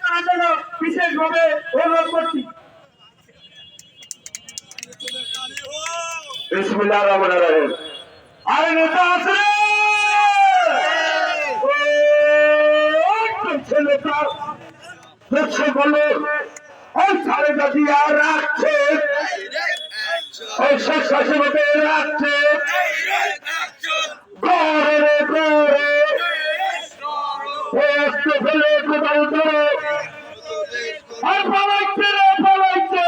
করার জন্য বিশেষভাবে অনুরোধ করছি। বিসমিল্লাহির রহমানির রহিম। আরে নেতা আছে নেতা দেখছে বলে ওই সাড়ে দাদি আর রাখছে ওই স্বেচ্ছাসেবকে রাখছে ঘরে ঘরে ফেলে কোথাও ধরে আর পালাইছে রে পালাইছে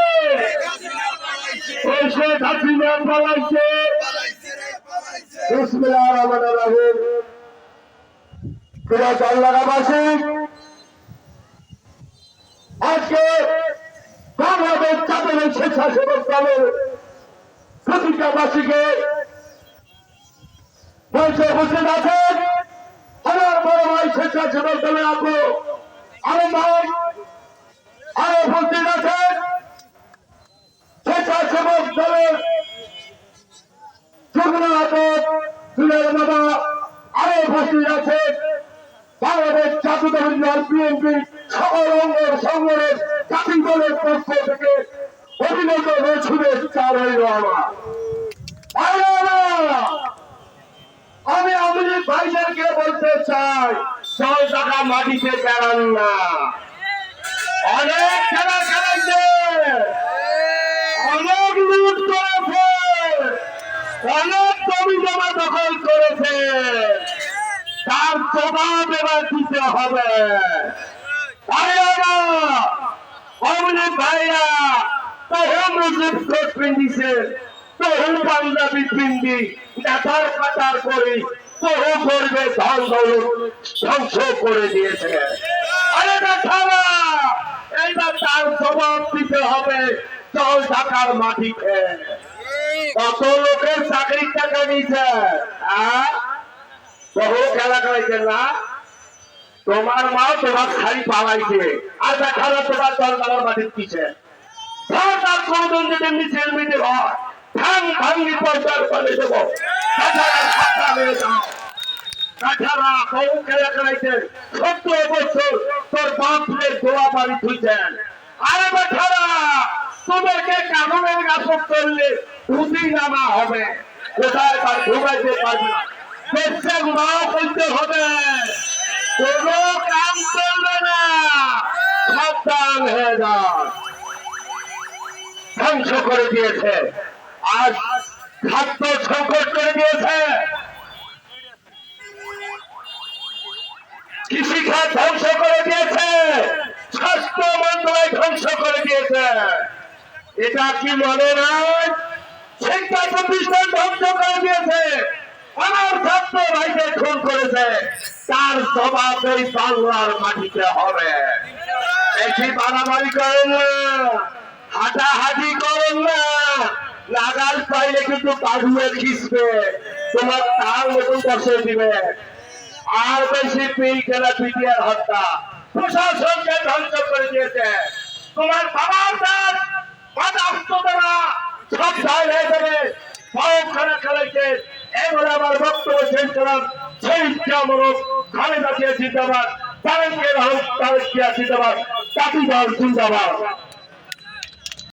ওই শেখ হাসিনা পালাইছে। বিসমিল্লাহির রহমানির রহিম। প্রিয় জনগণবাসী, আজকে বাংলাদেশ জাতীয় স্বেচ্ছাসেবক দলের প্রতিজ্ঞাবাসীকে মঞ্চে উপস্থিত আছেন আমার বড় ভাই স্বেচ্ছাসেবক দলের আব্বু আলম ভাই, আরো উপস্থিত আছেন স্বেচ্ছাসেবক দলের যুগ্ম আহ্বায়ক সুলের বাবা, আরো উপস্থিত আছেন বাংলাদেশ জাতীয়তাবাদী দল বিএনপি সকল অঙ্গের সংগঠনের জাতীয় দলের পক্ষ থেকে অভিনন্দন ও শুভেচ্ছা রইল আমার। আমি আমাদের ভাইদেরকে বলতে চাই, সব টাকা মাটিতে বেড়ান না। অনেক খেলা খেলাইছে, অনেক লুট করেছে, অনেক জমি জমা দখল করেছে, তার জবাব এবার দিতে হবে। অমনি ভাইরা তহু মুসলিম কোট পিন্দিছে, তহু পাঞ্জাবি পিন্দি নেতার কাতার করে তহু করবে ধন দৌলত ধ্বংস করে দিয়েছে। আরে খাওয়া এইবার তার জবাব দিতে হবে জল ঢাকার মাটিতে। কত লোকের চাকরির টাকা নিয়েছে, বহু খেলা করেছে না? তোমার মা তোমার শাড়ি পালাইছে আর দেখালো তোমার দরকার মাটির পিছে। তার কোনদিন যদি মিছিল মিটিং হয় ধান ভাঙ্গি পর্যার করে দেব। তাছাড়া বহু খেলা করেছে, 70 বছর তোর বাপের গোয়া বাড়ি ধুইছেন। আরে বেঠারা তোদেরকে কানুনের গাছক করলে ধুতি নামা হবে, কোথায় তার ঘুমাইতে পারবে না, পেশাব নাও করতে হবে, কোন কাম করবে না, সাবধান হয়ে যান। ধ্বংস করে দিয়েছে, আজ খাদ্য সংকট করে দিয়েছে, কৃষিখাত ধ্বংস করে দিয়েছে, স্বাস্থ্য মন্ত্রণালয় ধ্বংস করে দিয়েছে। এটা কি মনে নয়? শিক্ষা প্রতিষ্ঠান ধ্বংস করে দিয়েছে, আমার ছাত্র ভাইদের খুন করেছে, তার জবাব এই বাংলার মাটিতে হবে। বেশি বাড়াবাড়ি করেন না, হাঁটাহাঁটি করেন না, লাগাল পাইলে কিন্তু কাঁদুয়ে খিসবে, তোমার তার মতন বসে দিবে। আর বেশি পিল খেলা পিটিয়ার হত্যা প্রশাসনকে ধ্বংস করে দিয়েছে। তোমার বাবার দাস বাদাস্তরা সব ঢাল হয়ে যাবে, পাও খানা খেলাইছে। এবারে আমার বক্তব্য শেষ করার সেই মূলক খালেদা জিয়া জিন্দাবাদ, তারেক রহমান তারেক জিয়া জিন্দাবাদ, জাতীয় দল জিন্দাবাদ।